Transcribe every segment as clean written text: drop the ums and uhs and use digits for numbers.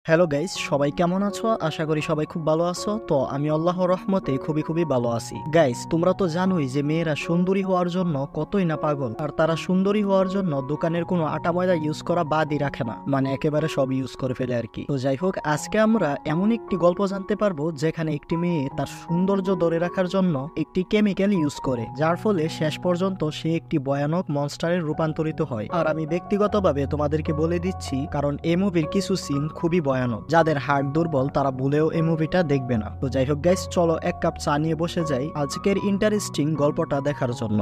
Hello guys, সবাই কেমন আছো? আশা করি সবাই খুব ভালো আছো। তো আমি আল্লাহর রহমতে খুবই ভালো আছি। গাইস, তোমরা তো জানোই যে মেয়েরা সুন্দরী হওয়ার জন্য কতই না পাগল। আর তারা সুন্দরী হওয়ার জন্য দোকানের কোনো আটা ময়দা ইউজ করা বাদই রাখে না, মানে একেবারে সব ইউজ করে ফেলে আর কি। তো যাই হোক, আজকে আমরা এমন একটি গল্প জানতে পারবো যেখানে একটি মেয়ে তার সৌন্দর্য ধরে রাখার জন্য একটি কেমিক্যাল ইউজ করে, যার ফলে শেষ পর্যন্ত সে একটি ভয়ানক মনস্টারে রূপান্তরিত হয়। আর আমি ব্যক্তিগতভাবে তোমাদেরকে বলে দিচ্ছি, কারণ এই মুভির কিছু সিন খুবই ভয়ানক। যাদের হার্ট দুর্বল তারা ভুলেও এই মুভিটা দেখবে না। তো যাই হোক গাইস, চলো এক কাপ চা নিয়ে বসে যাই আজকের ইন্টারেস্টিং গল্পটা দেখার জন্য।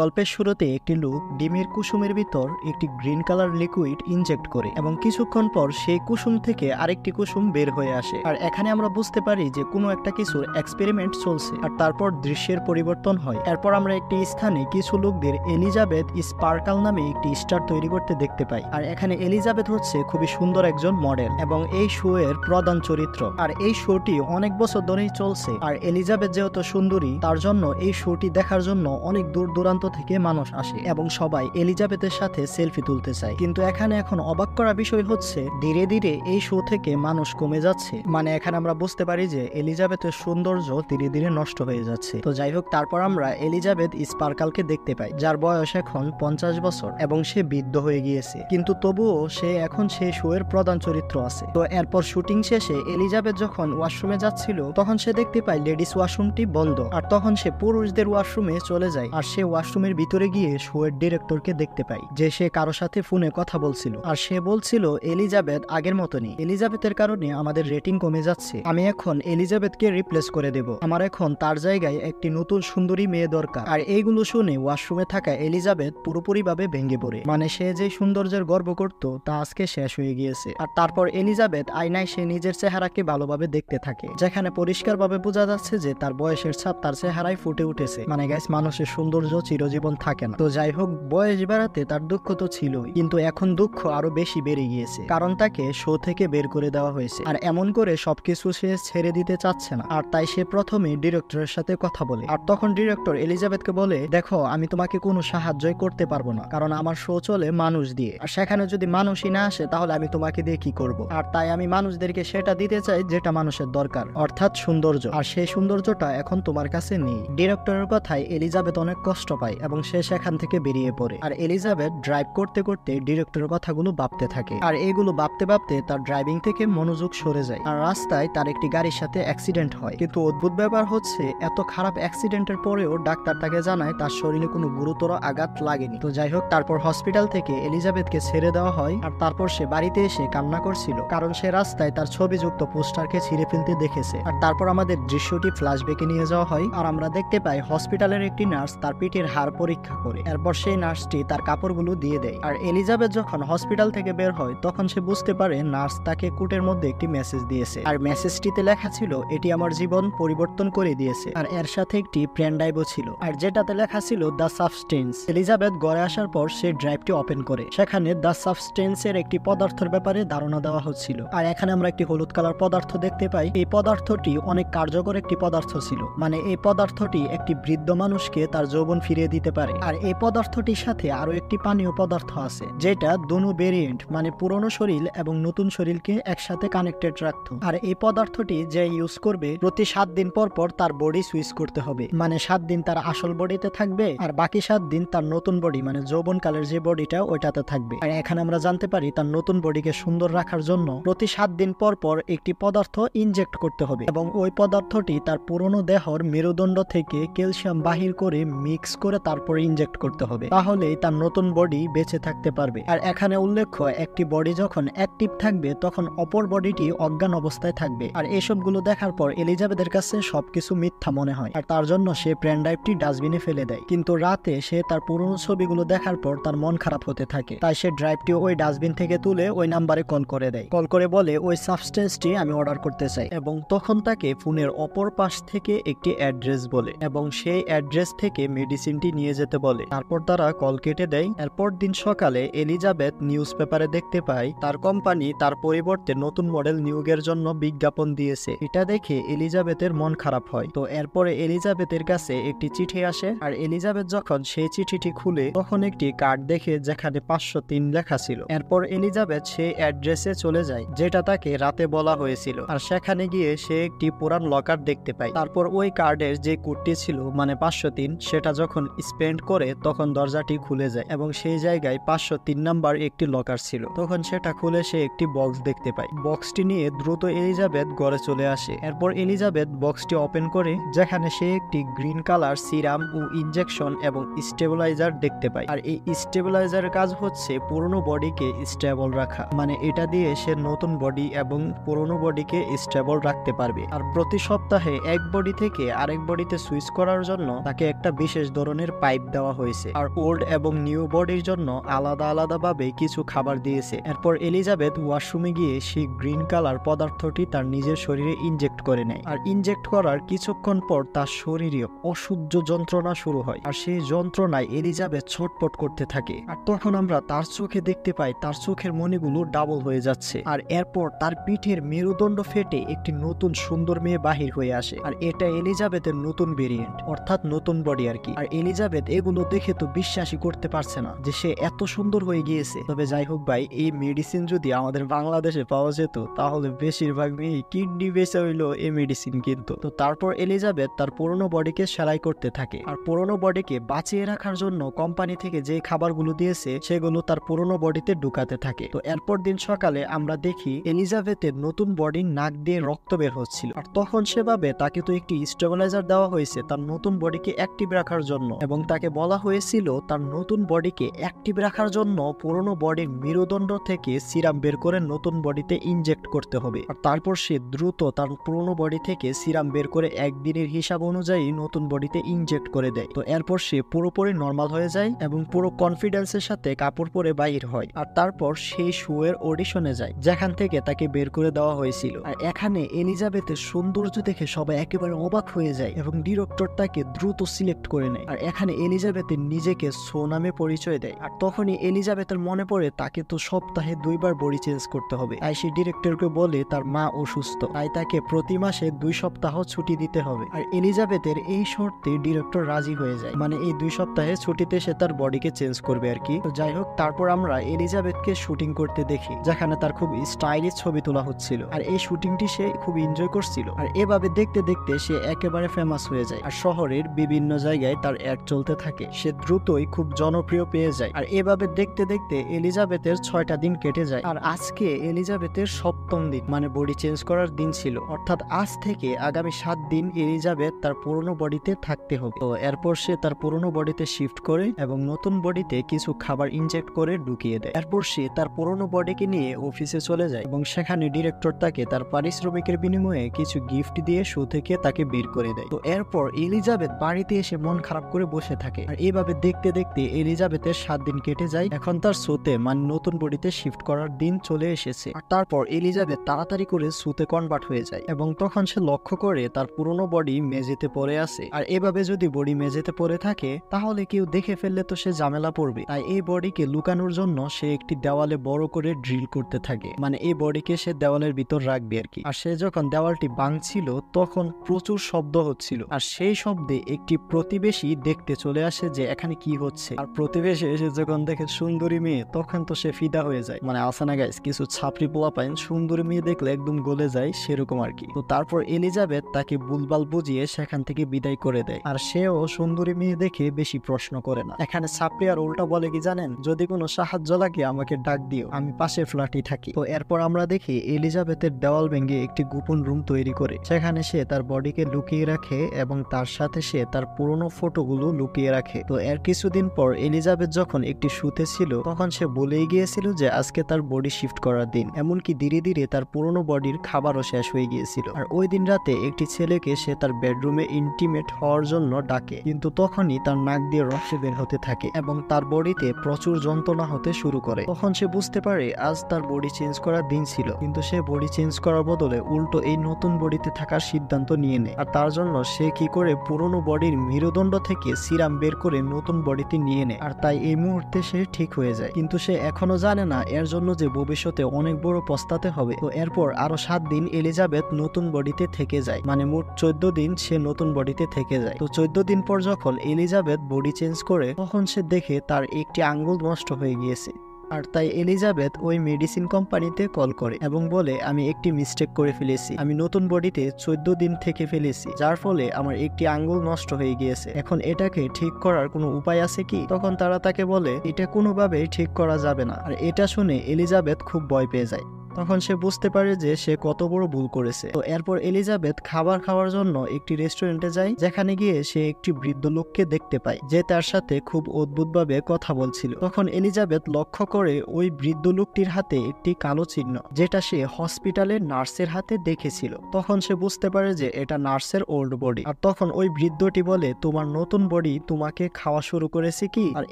গল্পের শুরুতে একটি লোক ডিমের কুসুমের ভিতর একটি গ্রিন কালার লিকুইড ইনজেক্ট করে এবং কিছুক্ষণ পর সেই কুসুম থেকে আরেকটি কুসুম বের হয়ে আসে। আর এখানে আমরা বুঝতে পারি যে কোনো একটা কিছুর এক্সপেরিমেন্ট চলছে। আর তারপর দৃশ্যের পরিবর্তন হয়। এরপর আমরা একটি স্থানে কিছু লোকদের এলিজাবেথ স্পার্কাল নামে একটি স্টার তৈরি করতে দেখতে পাই। আর এখানে এলিজাবেথ হচ্ছে খুবই সুন্দর একজন মডেল এবং এই শো এর প্রধান চরিত্র। আর এই শোটি অনেক বছর ধরেই চলছে। আর এলিজাবেথ যেহেতু সুন্দরী, তার জন্য এই শোটি দেখার জন্য অনেক দূর দূরান্ত থেকে মানুষ আসে এবং সবাই এলিজাবেথের সাথে সেলফি তুলতে চায়। কিন্তু এখানে এখন অবাক করা বিষয় হচ্ছে, ধীরে ধীরে এই শো থেকে মানুষ কমে যাচ্ছে। মানে এখানে আমরা বুঝতে পারি যে এলিজাবেথের সৌন্দর্য ধীরে ধীরে নষ্ট হয়ে যাচ্ছে। তো যাই হোক, তারপর আমরা এলিজাবেথ স্পার্কালকে দেখতে পাই, যার বয়স এখন 50 বছর এবং সে বৃদ্ধ হয়ে গিয়েছে। কিন্তু তবুও সে এখন সেই শো এর প্রধান চরিত্র আছে। তো এরপর শুটিং শেষে এলিজাবেথ যখন ওয়াশরুমে যাচ্ছিল, তখন সে দেখতে পায় লেডিস ওয়াশরুমটি বন্ধ। আর তখন সে পুরুষদের ওয়াশরুমে চলে যায়। আর সে ওয়াশরুমের ভিতরে গিয়ে শো এর ডিরেক্টরকে দেখতে পাই, যে সে কারো সাথে ফোনে কথা বলছিল। আর সে বলছিল এলিজাবেথ আগের মতনই, এলিজাবেথের কারণে আমাদের রেটিং কমে যাচ্ছে। আমি এখন এলিজাবেথকে রিপ্লেস করে দেব। আমার এখন তার জায়গায় একটি নতুন সুন্দরী মেয়ে দরকার। আর এইগুলো শুনে ওয়াশরুমে থাকা এলিজাবেথ পুরোপুরি ভাবে ভেঙে পড়ে। মানে সে যে সৌন্দর্যের গর্ব করত তা আজকে শেষ হয়ে গিয়েছে। আর তারপর এলিজাবেথ আয়নায় সে নিজের চেহারাকে ভালোভাবে দেখতে থাকে, যেখানে পরিষ্কার ভাবে বোঝা যাচ্ছে যে তার বয়সের ছাপ তার চেহারায় ফুটে উঠেছে। মানে গাইস, মানুষের সৌন্দর্য চিরজীবন থাকে না। তো যাই হোক, বয়স বাড়াতে তার দুঃখ তো ছিলই, কিন্তু এখন দুঃখ আরো বেশি বেড়ে গিয়েছে, কারণ তাকে শো থেকে বের করে দেওয়া হয়েছে। আর এমন করে সবকিছু সে ছেড়ে দিতে চাচ্ছে না। আর তাই সে প্রথমে ডিরেক্টরের সাথে কথা বলে। আর তখন ডিরেক্টর এলিজাবেথকে বলে, দেখো, আমি তোমাকে কোনো সাহায্যই করতে পারবো না, কারণ আমার শো চলে মানুষ দিয়ে। আর সেখানে যদি মানুষই না আসে, তাহলে আমি তোমাকে দিয়ে কি করব? আর তাই আমি মানুষদেরকে সেটা দিতে চাই যেটা মানুষের দরকার, অর্থাৎ সৌন্দর্য। আর সেই সৌন্দর্যটা এখন তোমার কাছে নেই। ডিরেক্টরের কথায় এলিজাবেথ অনেক কষ্ট পায় এবং সে সেখান থেকে বেরিয়ে পড়ে। আর এলিজাবেথ ড্রাইভ করতে করতে ডিরেক্টরের কথাগুলো ভাবতে থাকে। আর এগুলো ভাবতে ভাবতে তার ড্রাইভিং থেকে মনোযোগ সরে যায়। আর রাস্তায় তার একটি গাড়ির সাথে অ্যাক্সিডেন্ট হয়। কিন্তু অদ্ভুত ব্যাপার হচ্ছে, এত খারাপ অ্যাক্সিডেন্টের পরেও ডাক্তার তাকে জানায় তার শরীরে কোনো গুরুতর আঘাত লাগেনি। তো যাই হোক, তারপর হসপিটাল থেকে এলিজাবেথকে ছেড়ে দেওয়া হয়। আর তারপর সে বাড়িতে এসে কান্না করছিল, কারণ সে রাস্তায় তার ছবিযুক্ত পোস্টারকে ছিঁড়ে ফেলতে দেখেছে। আর তারপর আমাদের দৃশ্যটি ফ্ল্যাশব্যাকে নিয়ে যাওয়া হয়। আর আমরা দেখতে পাই হসপিটালের একটি নার্স তার পিঠের হাড় পরীক্ষা করে। এরপর সেই নার্সটি তার কাপড়গুলো দিয়ে দেয়। আর এলিজাবেথ যখন হসপিটাল থেকে বের হয়, তখন সে বুঝতে পারে নার্স তাকে কোটের মধ্যে একটি মেসেজ দিয়েছে। আর মেসেজটিতে লেখা ছিল, এটি আমার জীবন পরিবর্তন করে দিয়েছে। আর এর সাথে একটি পেন ড্রাইভও ছিল, আর যেটাতে লেখা ছিল দ্য সাবস্টেন্স। এলিজাবেথ ঘরে আসার পর সে ড্রাইভটি ওপেন করে সেখানে দ্য সাবস্টেন্স এর একটি পদার্থের ব্যাপারে ধারণা দেওয়া হচ্ছিল। আর এখানে আমরা একটি হলুদ কালার পদার্থ দেখতে পাই। এই পদার্থটি অনেক কার্যকর একটি পদার্থ ছিল। মানে এই পদার্থটি একটি বৃদ্ধ মানুষকে তার যৌবন ফিরিয়ে দিতে পারে। আর এই পদার্থটির সাথে আরো একটি পানীয় পদার্থ আছে, যেটা দোনো ভেরিয়েন্ট, মানে পুরনো শরীর এবং নতুন শরীরকে একসাথে কানেক্টেড রাখতো। আর এই পদার্থটি যে ইউজ করবে, প্রতি 7 দিন পর পর তার বডি সুইচ করতে হবে। মানে 7 দিন তার আসল বডিতে থাকবে, আর বাকি 7 দিন তার নতুন বডি, মানে যৌবন কালের যে বডিটা, ওইটাতে থাকবে। আর এখানে আমরা জানতে পারি তার নতুন বডিকে সুন্দর রাখার জন্য প্রতি 7 দিন পর পর একটি পদার্থ ইনজেক্ট করতে হবে, এবং ওই পদার্থটি তার পুরনো দেহর মেরুদণ্ড থেকে ক্যালসিয়াম বাহির করে মিক্স করে তারপর ইনজেক্ট করতে হবে। তাহলেই তার নতুন বডি বেঁচে থাকতে পারবে। আর এখানে উল্লেখ্য, একটি বডি যখন অ্যাক্টিভ থাকবে, তখন অপর বডিটি অজ্ঞান অবস্থায় থাকবে। আর এসবগুলো দেখার পর এলিজাবেথের কাছে সবকিছু মিথ্যা মনে হয়। আর তার জন্য সে পেন ড্রাইভটি ডাস্টবিনে ফেলে দেয়। কিন্তু রাতে সে তার পুরনো ছবিগুলো দেখার পর তার মন খারাপ হতে থাকে। তাই সে ড্রাইভটি ওই ডাস্টবিন থেকে তুলে ওই নাম্বারে কল করে দেয়। কল করে বলে ওই সাবস্টেন্সটি আমি অর্ডার করতে চাই, এবং তখন তাকে ফোনের অপর পাশ থেকে একটি অ্যাড্রেস বলে, এবং সেই অ্যাড্রেস থেকে মেডিসিন মেডিসিনটি নিয়ে যেতে বলে। তারপর তারা কল কেটে দেয়। এরপর দিন সকালে এলিজাবেথ নিউজ পেপারে দেখতে পায় তার কোম্পানি তার পরিবর্তে নতুন মডেল নিয়োগের জন্য বিজ্ঞাপন দিয়েছে। এটা দেখে এলিজাবেথের মন খারাপ হয়। তো এরপরে এলিজাবেথের কাছে একটি চিঠি আসে, আর এলিজাবেথ যখন সেই চিঠিটি খুলে তখন একটি কার্ড দেখে যেখানে 503 লেখা ছিল। এরপর এলিজাবেথ সেই অ্যাড্রেসে চলে যায় যেটা তাকে রাতে বলা হয়েছিল, আর সেখানে গিয়ে সে একটি পুরান লকার দেখতে পায়। তারপর ওই কার্ডের যে কোডটি ছিল মানে 503 সেটা যখন স্পেন্ড করে তখন দরজাটি খুলে যায় এবং সেই জায়গায় 503 নাম্বার একটি লকার ছিল। তখন সেটা খুলে সে একটি বক্স দেখতে পায়। বক্সটি নিয়ে দ্রুত এলিজাবেথ ঘরে চলে আসে। এরপর এলিজাবেথ বক্সটি ওপেন করে যেখানে সে একটি গ্রিন কালার সিরাম ও ইনজেকশন এবং স্টেবিলাইজার দেখতে পায়। আর এই স্টেবিলাইজারের কাজ হচ্ছে পুরনো বডিকে স্টেবল রাখা, মানে এটা দিয়ে সে নতুন বডি এবং পুরনো বডিকে স্টেবল রাখতে পারবে। আর প্রতি সপ্তাহে এক বডি থেকে আরেক বডিতে সুইচ করার জন্য তাকে একটা বিশেষ ধরনের পাইপ দেওয়া হয়েছে, আর ওল্ড এবং নিউ বডির জন্য আলাদা আলাদা ভাবে কিছু খাবার দিয়েছে। এরপর এলিজাবেথ ওয়াশরুমে গিয়ে সেই গ্রিন কালার পদার্থটি তার নিজের শরীরে ইনজেক্ট করে নেয়। আর ইনজেক্ট করার কিছুক্ষণ পর তার শরীরে অসহ্য যন্ত্রণা শুরু হয়, আর সেই যন্ত্রণায় এলিজাবেথ ছটপট করতে থাকে। আর তখন আমরা তার চোখে দেখতে পাই তার চোখের মণিগুলো ডাবল হয়ে যাচ্ছে। আর এরপর তার পিঠের মেরুদণ্ড ফেটে একটি নতুন সুন্দর মেয়ে বাহির হয়ে আসে। আর এটা এলিজাবেথের নতুন ভেরিয়েন্ট, অর্থাৎ নতুন বডি আর কি। আর এলিজাবেথ এগুলো দেখে তো বিশ্বাসই করতে পারছে না যে সে এত সুন্দর হয়ে গিয়েছে। তবে যাই হোক ভাই, এই মেডিসিন যদি আমাদের বাংলাদেশে পাওয়া যেত তাহলে বেশিরভাগ মেয়ে কিডনি বেঁচে হইলো এই মেডিসিন কিন্তু। তো তারপর এলিজাবেথ তার পুরনো বডিকে সেলাই করতে থাকে, আর পুরনো বডিকে বাঁচিয়ে রাখার জন্য কোম্পানি থেকে যে খাবারগুলো দিয়েছে সেগুলো তার পুরনো বডিতে ঢুকাতে থাকে। তো এরপর দিন সকালে আমরা দেখি এলিজাবেথের নতুন বডির নাক দিয়ে রক্ত বের হচ্ছিল। আর তখন সে ভাবে তাকে তো একটি স্টেবিলাইজার দেওয়া হয়েছে তার নতুন বডিকে অ্যাক্টিভ রাখার জন্য, এবং তাকে বলা হয়েছিল তার নতুন বডিকে অ্যাক্টিভ রাখার জন্য পুরনো বডির মেরুদণ্ড থেকে সিরাম বের করে নতুন বডিতে ইনজেক্ট করতে হবে। আর তারপর সে দ্রুত তার পুরনো বডি থেকে সিরাম বের করে একদিনের হিসাব অনুযায়ী নতুন বডিতে ইনজেক্ট করে দেয়। তো এরপর সে পুরোপুরি নর্মাল হয়ে যায় এবং পুরো কনফিডেন্সের সাথে কাপড় পরে বাইর হয়। আর তারপর সেই শো এর অডিশনে যায় যেখান থেকে তাকে বের করে দেওয়া হয়েছিল। আর এখানে এলিজাবেথের সৌন্দর্য দেখে সবাই একেবারে অবাক হয়ে যায় এবং ডিরেক্টর তাকে দ্রুত সিলেক্ট করে নেয়। আর এখানে এলিজাবেথের নিজেকে শো নামে পরিচয় দেয়। আর তখনই এলিজাবেথের মনে পড়ে তাকে তো সপ্তাহে 2 বার বডি চেঞ্জ করতে হবে। তাই সে ডিরেক্টরকে বলে তার মা অসুস্থ, তাই তাকে প্রতি মাসে 2 সপ্তাহ ছুটি দিতে হবে। আর এলিজাবেথের এই শর্তে ডিরেক্টর রাজি হয়ে যায়, মানে এই 2 সপ্তাহে ছুটিতে সে তার বডিকে চেঞ্জ করবে আর কি। তো যাই হোক, তারপর আমরা এলিজাবেথকে শুটিং করতে দেখি যেখানে তার খুব স্টাইলিশ ছবি তোলা হচ্ছিল। আর এই শুটিংটি সে খুব এনজয় করছিল। আর এভাবে দেখতে দেখতে সে একেবারে ফেমাস হয়ে যায়, আর শহরের বিভিন্ন জায়গায় তার অ্যাড চলতে থাকে। সে দ্রুতই খুব জনপ্রিয় পেয়ে যায়। আর এভাবে দেখতে দেখতে এলিজাবেথের 6টা দিন কেটে যায়। আর আজকে এলিজাবেথের 7ম দিন, মানে বডি চেঞ্জ করার দিন ছিল। অর্থাৎ আজ থেকে আগামী 7 দিন এলিজাবেথ তার পুরনো বডিতে থাকতে হবে। তো এরপর সে তার পুরনো বডিতে শিফট করে এবং নতুন বডিতে কিছু খাবার ইনজেক্ট করে ঢুকিয়ে দেয়। এরপর সে তার পুরনো বডিকে নিয়ে অফিসে চলে যায় এবং সেখানে ডিরেক্টর তাকে তার পারিশ্রমিকের বিনিময়ে কিছু গিফট দিয়ে শো থেকে তাকে বের করে দেয়। তো এরপর এলিজাবেথ বাড়িতে এসে মন খারাপ করে বসে থাকে। আর এইভাবে দেখতে দেখতে এলিজাবেথের 7 দিন কেটে যায়। এখন তার শোতে মানে নতুন বডিতে শিফট করার দিন চলে এসেছে। আর তারপর এলিজাবেথ তাড়াতাড়ি করে শোতে কনভার্ট হয়ে যায় এবং তখন সে লক্ষ্য করে তার পুরনো বডি মেঝেতে পড়ে আছে। আর এভাবে যদি বডি মেঝেতে পড়ে থাকে তাহলে কেউ দেখে ফেললে তো সে ঝামেলা পড়বে। তাই এই বডিকে লুকানোর জন্য সে একটি দেওয়ালে বড় করে ড্রিল করতে থাকে, মানে এই বডিকে সে দেওয়ালের ভিতর রাখবে আর কি। আর সে যখন দেওয়ালটি ভাঙছিল তখন প্রচুর শব্দ হচ্ছিল। আর সেই শব্দে একটি প্রতিবেশী দেখতে চলে আসে যে এখানে কি হচ্ছে। আর প্রতিবেশী এসে যখন দেখে সুন্দরী মেয়ে তখন তো সে ফিদা হয়ে যায়। মানে আসানা গাইস, কিছু ছাপড়ি পোলা পাইন সুন্দরী মেয়ে দেখলে একদম গলে যায় সেরকম আর কি। তো তারপর এলিজাবেথ তাকে বুলবাল বুঝিয়ে সেখান থেকে বিদায় করে দেয়। আর সেও সুন্দরী মেয়ে দেখে বেশি প্রশ্ন করে না। এখানে ছাপড়ি আর উল্টা বলে কি জানেন, যদি কোনো সাহায্য লাগে আমাকে ডাক দিও, আমি পাশে ফ্ল্যাটে থাকি। তো এরপর আমরা দেখি এলিজাবেথের দেওয়াল ভেঙে একটি গোপন রুম তৈরি করে সেখানে সে তার বডিকে লুকিয়ে রাখে এবং তার সাথে সে তার পুরনো ফটোগুলো লুকিয়ে রাখে। তো এর কিছুদিন পর এলিজাবেথ যখন একটি শুতে ছিল তখন সে বলেই গিয়েছিল যে আজকে তার বডি শিফট করার দিন। এমনকি ধীরে ধীরে তার পুরনো বডির খাবারও শেষ হয়ে গিয়েছিল। আর ওই দিন রাতে একটি ছেলেকে সে তার বেডরুমে ইন্টিমেট হওয়ার জন্য ডাকে, কিন্তু তখনই তার নাক দিয়ে রক্ত বের হতে থাকে এবং তার বডিতে প্রচুর যন্ত্রণা হতে শুরু করে। তখন সে বুঝতে পারে আজ তার বডি চেঞ্জ করার দিন ছিল, কিন্তু সে বডি চেঞ্জ করার বদলে উল্টো এই নতুন বডিতে থাকার সিদ্ধান্ত নিয়ে নেয়। আর তার জন্য সে কি করে পুরনো বডির মেরুদণ্ড থেকে থেকে সিরাম বের করে নতুন বডিতে নিয়ে নেয়, আর তাই এই মুহূর্তে সে ঠিক হয়ে যায়। কিন্তু সে এখনো জানে না এর জন্য যে ভবিষ্যতে অনেক বড় পস্তাতে হবে। তো এরপর আরো 7 দিন এলিজাবেথ নতুন বডিতে থেকে যায়, মানে মোট 14 দিন সে নতুন বডিতে থেকে যায়। তো 14 দিন পর যখন এলিজাবেথ বডি চেঞ্জ করে তখন সে দেখে তার একটি আঙ্গুল নষ্ট হয়ে গিয়েছে। আর তাই এলিজাবেথ ওই মেডিসিন কোম্পানিতে কল করে এবং বলে, আমি একটি মিস্টেক করে ফেলেছি, আমি নতুন বডিতে 14 দিন থেকে ফেলেছি, যার ফলে আমার একটি আঙ্গুল নষ্ট হয়ে গিয়েছে। এখন এটাকে ঠিক করার কোনো উপায় আছে কি? তখন তারা তাকে বলে এটা কোনোভাবেই ঠিক করা যাবে না। আর এটা শুনে এলিজাবেথ খুব ভয় পেয়ে যায়। তখন সে বুঝতে পারে যে সে কত বড় ভুল করেছে। তো এরপর এলিজাবেথ খাবার খাওয়ার জন্য একটি রেস্টুরেন্টে যায়, যেখানে গিয়ে সে একটি বৃদ্ধ লোককে দেখতে পায় যে তার সাথে খুব অদ্ভুতভাবে কথা বলছিল। তখন এলিজাবেথ লক্ষ্য করে ওই বৃদ্ধ লোকটির হাতে একটি কালো চিহ্ন, যেটা সে হসপিটালের নার্সের হাতে দেখেছিল। তখন সে বুঝতে পারে যে এটা নার্সের ওল্ড বডি। আর তখন ওই বৃদ্ধটি বলে, তোমার নতুন বডি তোমাকে খাওয়া শুরু করেছে কি? আর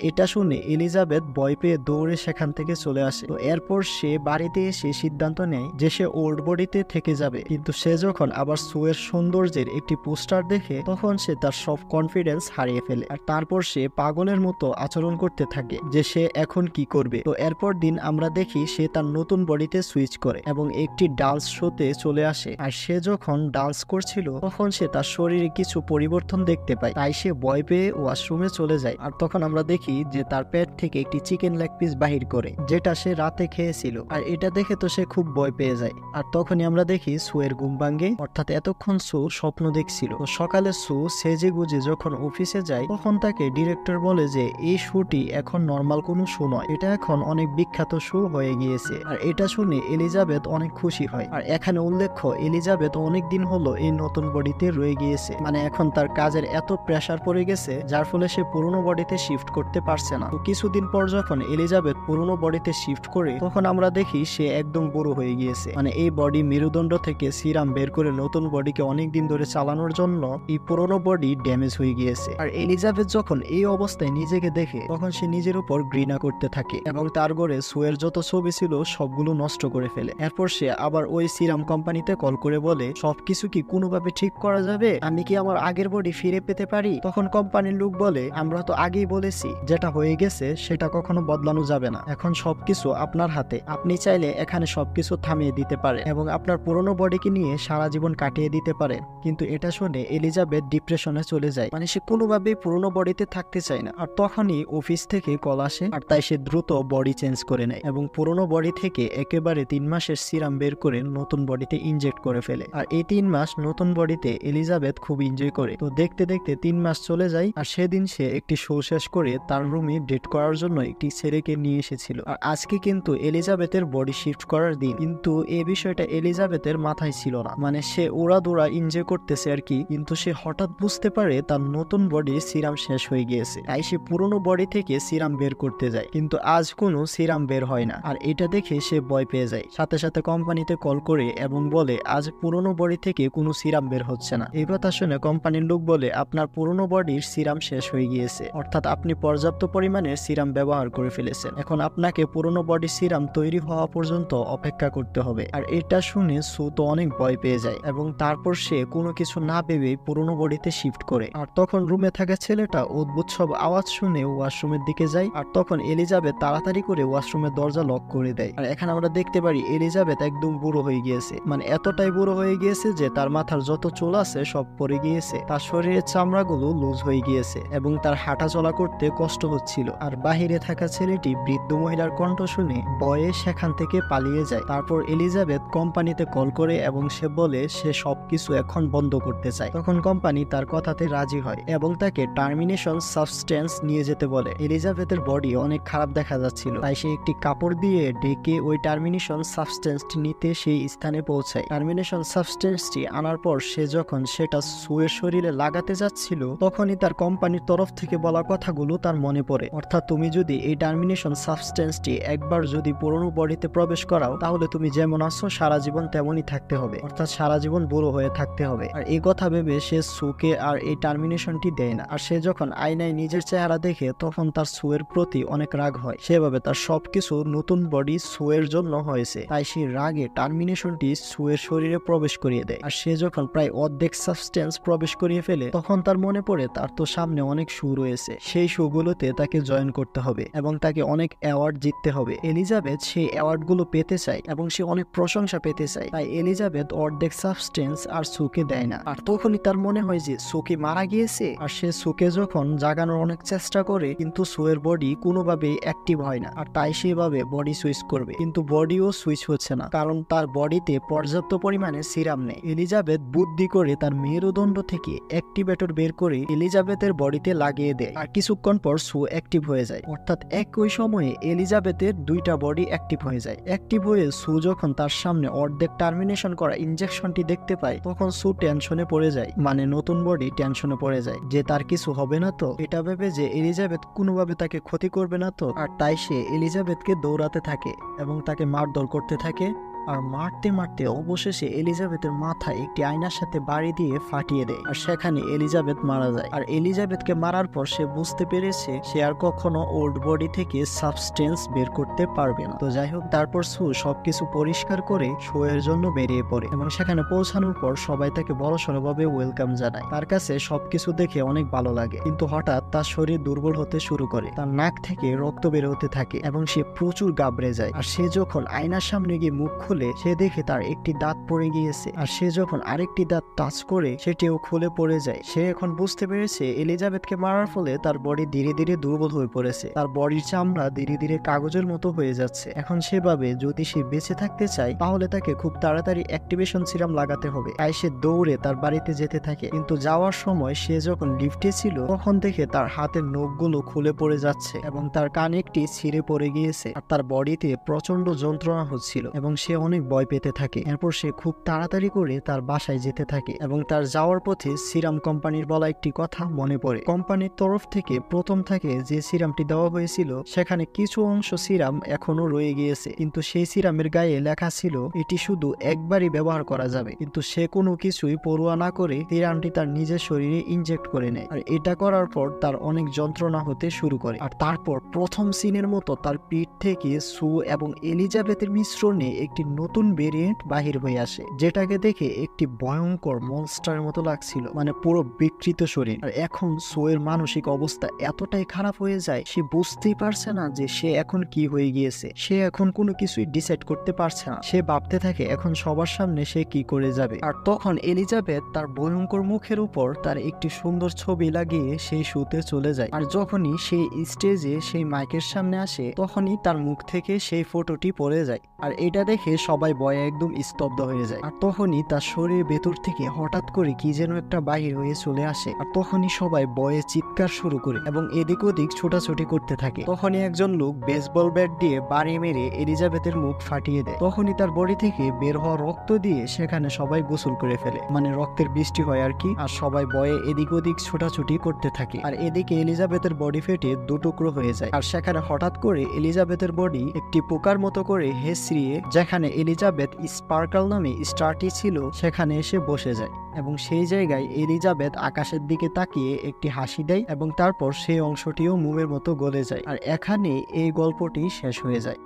এটা শুনে এলিজাবেথ ভয় পেয়ে দৌড়ে সেখান থেকে চলে আসে। তো এরপর সে বাড়িতে এসে সিদ্ধান্ত নেয় যে সে ওল্ড বডিতে থেকে যাবে। কিন্তু সে যখন আবার সুয়ের সৌন্দর্যের একটি পোস্টার দেখে তখন সে তার সব কনফিডেন্স হারিয়ে ফেলে। আর তারপর সে পাগলের মতো আচরণ করতে থাকে যে সে এখন কি করবে। তো এরপর দিন আমরা দেখি সে তার নতুন বডিতে সুইচ করে এবং একটি ডান্স শোতে চলে আসে। আর সে যখন ডান্স করছিল তখন সে তার শরীরে কিছু পরিবর্তন দেখতে পায়, তাই সে ভয় পেয়ে ওয়াশরুমে চলে যায়। আর তখন আমরা দেখি যে তার পেট থেকে একটি চিকেন লেগ পিস বাহির করে, যেটা সে রাতে খেয়েছিল। আর এটা দেখে তো সে খুব ভয় পেয়ে যায়। আর তখনই আমরা দেখি সুয়ের ঘুম ভাঙে, অর্থাৎ এতক্ষণ সু স্বপ্ন দেখছিল। তো সকালে সু সেজে গুজে যখন অফিসে যায় তখন তাকে ডিরেক্টর বলে যে এই শোটি এখন নর্মাল কোনো শো নয়, এটা এখন অনেক বিখ্যাত শো হয়ে গিয়েছে। আর এটা শুনে এলিজাবেথ অনেক খুশি হয়। আর এখানে উল্লেখ্য এলিজাবেথ অনেক দিন হলো এই নতুন বডিতে রয়ে গিয়েছে, মানে এখন তার কাজের এত প্রেসার পড়ে গেছে যার ফলে সে পুরনো বডিতে শিফট করতে পারছে না। তো কিছুদিন পর যখন এলিজাবেথ পুরনো বডিতে শিফট করে তখন আমরা দেখি সে একদম বড় হয়ে গিয়েছে, মানে এই বডি মেরুদণ্ড থেকে সিরাম বের করে নতুন বডিকে অনেক দিন ধরে চালানোর জন্য এই পুরনো বডি ড্যামেজ হয়ে গিয়েছে। আর এলিজাবেথ যখন এই অবস্থায় নিজেকে দেখে তখন সে নিজের উপর ঘৃণা করতে থাকে এবং তার ঘরে সুয়ের যত ছবি ছিল সবগুলো নষ্ট করে ফেলে। এরপর সে আবার ওই সিরাম কোম্পানিতে কল করে বলে, সবকিছু কি কোনোভাবে ঠিক করা যাবে? আমি কি আমার আগের বডি ফিরে পেতে পারি? তখন কোম্পানির লোক বলে, আমরা তো আগেই বলেছি যেটা হয়ে গেছে সেটা কখনো বদলানো যাবে না, এখন সবকিছু আপনার হাতে, আপনি চাইলে এখানে সবকিছু থামিয়ে দিতে পারে এবং আপনার পুরনো বডিকে নিয়ে সারা জীবন কাটিয়ে দিতে পারে। কিন্তু এটা শুনে এলিজাবেথ ডিপ্রেশনে চলে যায়, মানে সে কোনোভাবেই পুরনো বডিতে থাকতে চায় না। আর তখনই অফিস থেকে কল আসে, আর তাই সে দ্রুত বডি চেঞ্জ করে নেয় এবং পুরনো বডি থেকে একেবারে 3 মাসের সিরাম বের করে নতুন বডিতে ইনজেক্ট করে ফেলে। আর এই 3 মাস নতুন বডিতে এলিজাবেথ খুব এনজয় করে। তো দেখতে দেখতে 3 মাস চলে যায়। আর সেদিন সে একটি শো শেষ করে তার রুমে ডেট করার জন্য একটি ছেলেকে নিয়ে এসেছিল। আর আজকে কিন্তু এলিজাবেথের বডি শিফট করার দিন, কিন্তু এই বিষয়টা এলিজাবেথের মাথায় ছিল না, মানে সে ওড়াদোড়া এনজয় করতেছে আর কি। কিন্তু সে হঠাৎ বুঝতে পারে তার নতুন বডি সিরাম শেষ হয়ে গিয়েছে, তাই সে পুরনো বডি থেকে সিরাম বের করতে যায়, কিন্তু আজ কোনো সিরাম বের হয় না। আর এটা দেখে সে ভয় পেয়ে যায়, সাথে সাথে কোম্পানিতে কল করে এবং বলে আজ পুরনো বডি থেকে কোনো সিরাম বের হচ্ছে না। এই কথা শুনে কোম্পানির লোক বলে, আপনার পুরনো বডির সিরাম শেষ হয়ে গিয়েছে, অর্থাৎ আপনি পর্যাপ্ত পরিমাণে সিরাম ব্যবহার করে ফেলেছেন, এখন আপনাকে পুরনো বডি সিরাম তৈরি হওয়া পর্যন্ত অপেক্ষা করতে হবে। আর এটা শুনে সু তো অনেক ভয় পেয়ে যায় এবং তারপর সে কোনো কিছু না ভেবে পুরনো বডিতে শিফট করে। আর তখন রুমে থাকা ছেলেটা অদ্ভুত সব আওয়াজ শুনে ওয়াশরুমের দিকে যায়। আর তখন এলিজাবেথ তাড়াতাড়ি করে ওয়াশরুমের দরজা লক করে দেয়। আর এখানে আমরা দেখতে পারি এলিজাবেথ একদম বুড়ো হয়ে গিয়েছে, মানে এতটাই বুড়ো হয়ে গিয়েছে যে তার মাথার যত চুল আছে সব পড়ে গিয়েছে, তার শরীরের চামড়াগুলো লুজ হয়ে গিয়েছে এবং তার হাঁটা চলা করতে কষ্ট হচ্ছিল। আর বাহিরে থাকা ছেলেটি বৃদ্ধ মহিলার কণ্ঠ শুনে ভয়ে সেখান থেকে পালিয়ে যায়। তারপর এলিজাবেথ কোম্পানিতে কল করে এবং সে বলে সে সবকিছু এখন বন্ধ করতে চায়। তখন কোম্পানি তার কথাতে রাজি হয় এবং তাকে টার্মিনেশন সাবস্টেন্স নিয়ে যেতে বলে। এলিজাবেথের বডি অনেক খারাপ দেখা যাচ্ছিল, তাই সে একটি কাপড় দিয়ে ঢেকে ওই টার্মিনেশন সাবস্টেন্সটি নিতে সেই স্থানে পৌঁছায়। টার্মিনেশন সাবস্টেন্সটি আনার পর সে যখন সেটা সুয়ের শরীরে লাগাতে যাচ্ছিল তখনই তার কোম্পানির তরফ থেকে বলা কথাগুলো তার মনে পড়ে, অর্থাৎ তুমি যদি এই টার্মিনেশন সাবস্টেন্সটি একবার যদি পুরনো বডিতে প্রবেশ করাও চাও তাহলে তুমি যেমন আছো সারা জীবন তেমনই থাকতে হবে, অর্থাৎ সারা জীবন বুড়ো হয়ে থাকতে হবে। আর এই কথা ভেবে সে সুকে আর এই টার্মিনেশনটি দেয় না। আর সে যখন আয়নায় নিজের চেহারা দেখে তখন তার সুয়ের প্রতি অনেক রাগ হয়। সেভাবে তার সবকিছু নতুন বডি সুয়ের জন্য হয়েছে, তাই সেই রাগে টার্মিনেশনটি সুয়ের শরীরে প্রবেশ করিয়ে দেয়। আর সে যখন প্রায় অর্ধেক সাবস্টেন্স প্রবেশ করিয়ে ফেলে তখন তার মনে পড়ে তার তো সামনে অনেক শো রয়েছে, সেই শোগুলোতে তাকে জয়েন করতে হবে এবং তাকে অনেক অ্যাওয়ার্ড জিততে হবে। এলিজাবেথ সেই অ্যাওয়ার্ড গুলো পেতে চায় এবং সে অনেক প্রশংসা পেতে চায়, তাই এলিজাবেথ অর্ধেক সাবস্টেন্স আর সুকে দেয় না। আর তখনই তার মনে হয় যে সুকে মারা গিয়েছে। আর সে সুকে যখন জাগানোর অনেক চেষ্টা করে কিন্তু সুয়ের বডি কোনোভাবেই অ্যাক্টিভ হয় না। আর তাই সেভাবে বডি সুইচ করবে কিন্তু বডিও সুইচ হচ্ছে না, কারণ তার বডিতে পর্যাপ্ত পরিমাণে সিরাম নেই। এলিজাবেথ বুদ্ধি করে তার মেরুদণ্ড থেকে অ্যাক্টিভেটর বের করে এলিজাবেথের বডিতে লাগিয়ে দেয়। আর কিছুক্ষণ পর সু অ্যাক্টিভ হয়ে যায়, অর্থাৎ একই সময়ে এলিজাবেথের দুইটা বডি অ্যাক্টিভ হয়ে যায়। অ্যাক্টিভ হয়ে সু যখন তার সামনে অর্ধেক টার্মিনেশন করা ইনজেকশনটি দেখতে পায় তখন সু টেনশনে পড়ে যায়, মানে নতুন বডি টেনশনে পড়ে যায় যে তার কিছু হবে না তো, এটা ভেবে যে এলিজাবেথ কোনোভাবে তাকে ক্ষতি করবে না তো। আর তাই সে এলিজাবেথকে দৌড়াতে থাকে এবং তাকে মারধর করতে থাকে। আর মারতে মারতে অবশেষে এলিজাবেথের মাথায় একটি আয়নার সাথে বাড়ি দিয়ে ফাটিয়ে দেয়। আর সেখানে এলিজাবেথ মারা যায়। আর এলিজাবেথকে মারার পর সে বুঝতে পেরেছে সে আর কখনো ওল্ড বডি থেকে সাবস্টেন্স বের করতে পারবে না। তো যাই হোক, তারপর সু সবকিছু পরিষ্কার করে শো এর জন্য বেরিয়ে পড়ে এবং সেখানে পৌঁছানোর পর সবাই তাকে বড়সড় ভাবে ওয়েলকাম জানায়। তার কাছে সবকিছু দেখে অনেক ভালো লাগে, কিন্তু হঠাৎ তার শরীর দুর্বল হতে শুরু করে, তার নাক থেকে রক্ত বের হতে থাকে এবং সে প্রচুর গাবড়ে যায়। আর সে যখন আয়নার সামনে গিয়ে মুখ খুলে সে দেখে তার একটি দাঁত পড়ে গিয়েছে। আর সে যখন আরেকটি দাঁত টাচ করে সেটিও খুলে পড়ে যায়। সে এখন বুঝতে পেরেছে এলিজাবেথকে মারার ফলে তার বডি ধীরে ধীরে দুর্বল হয়ে পড়েছে, তার বডির চামড়া ধীরে ধীরে কাগজের মতো হয়ে যাচ্ছে। এখন সেভাবে যদি সে বেঁচে থাকতে চায় তাহলে তাকে খুব তাড়াতাড়ি অ্যাক্টিভেশন সিরাম লাগাতে হবে। তাই সে দৌড়ে তার বাড়িতে যেতে থাকে, কিন্তু যাওয়ার সময় সে যখন লিফটে ছিল তখন দেখে তার হাতের নখগুলো খুলে পড়ে যাচ্ছে এবং তার কানে একটি ছিঁড়ে পড়ে গিয়েছে। আর তার বডিতে প্রচন্ড যন্ত্রণা হচ্ছিল এবং সে অনেক ভয় পেতে থাকে। এরপর সে খুব তাড়াতাড়ি করে তার বাসায় যেতে থাকে এবং তার যাওয়ার পথে সিরাম কোম্পানির বলা একটি কথা মনে পড়ে। কোম্পানির তরফ থেকে প্রথম থেকে যে সিরামটি দেওয়া হয়েছিল সেখানে কিছু অংশ সিরাম এখনো রয়ে গিয়েছে, কিন্তু সেই সিরামের গায়ে লেখা ছিল এটি শুধু একবারই ব্যবহার করা যাবে। কিন্তু সে কোনো কিছুই পরোয়া না করে সিরামটি তার নিজের শরীরে ইনজেক্ট করে নেয়। আর এটা করার পর তার অনেক যন্ত্রণা হতে শুরু করে। আর তারপর প্রথম সিনের মতো তার পিঠ থেকে সু এবং এলিজাবেথের মিশ্রণে একটি নতুন ভেরিয়েন্ট বাহির হয়ে আসে, যেটাকে দেখে একটি ভয়ঙ্কর মনস্টারের মতো লাগছিল, মানে পুরো বিকৃত শরীর। আর এখন সোয়ের মানসিক অবস্থা এতটাই খারাপ হয়ে যায় সে বুঝতেই পারছে না যে সে এখন কি হয়ে গিয়েছে। সে এখন কোনো কিছুই ডিসাইড করতে পারছে না। সে ভাবতে থাকে এখন সবার সামনে সে কি করে যাবে। আর তখন এলিজাবেথ তার ভয়ঙ্কর মুখের উপর তার একটি সুন্দর ছবি লাগিয়ে সেই শুতে চলে যায়। আর যখনই সেই স্টেজে সেই মাইকের সামনে আসে তখনই তার মুখ থেকে সেই ফটোটি পড়ে যায়। আর এটা দেখে সবাই ভয়ে একদম স্তব্ধ হয়ে যায়। আর তখনই তার শরীরের ভেতর থেকে হঠাৎ করে কি যেন একটা বাহির হয়ে চলে আসে। আর তখনই সবাই ভয়ে চিৎকার শুরু করে এবং এদিক ওদিক ছোটাছুটি করতে থাকে। তখনই একজন লোক বেসবল ব্যাট দিয়ে বাড়ি মেরে এলিজাবেথের মুখ ফাটিয়ে দেয়। তখনই তার বডি থেকে বের হওয়া রক্ত দিয়ে সেখানে সবাই গোসল করে ফেলে, মানে রক্তের বৃষ্টি হয় আর কি। আর সবাই ভয়ে এদিক ওদিক ছোটাছুটি করতে থাকে। আর এদিকে এলিজাবেথের বডি ফেটে দুটুকরো হয়ে যায়। আর সেখানে হঠাৎ করে এলিজাবেথের বডি একটি পোকার মতো করে হেসড়িয়ে যেখানে এলিজাবেথ স্পার্কল নামে স্টারটি ছিল সেখানে এসে বসে যায় এবং সেই জায়গায় এলিজাবেথ আকাশের দিকে তাকিয়ে একটি হাসি দেয় এবং তারপর সেই অংশটিও মোমের মতো গলে যায়। আর এখানে এই গল্পটি শেষ হয়ে যায়।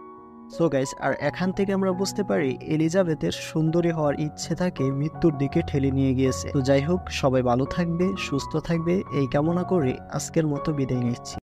সো গাইস, আর এখান থেকে আমরা বুঝতে পারি এলিজাবেথের সুন্দরী হওয়ার ইচ্ছে তাকে মৃত্যুর দিকে ঠেলে নিয়ে গিয়েছে। তো যাই হোক, সবাই ভালো থাকবে, সুস্থ থাকবে এই কামনা করে আজকের মতো বিদায় নিচ্ছি।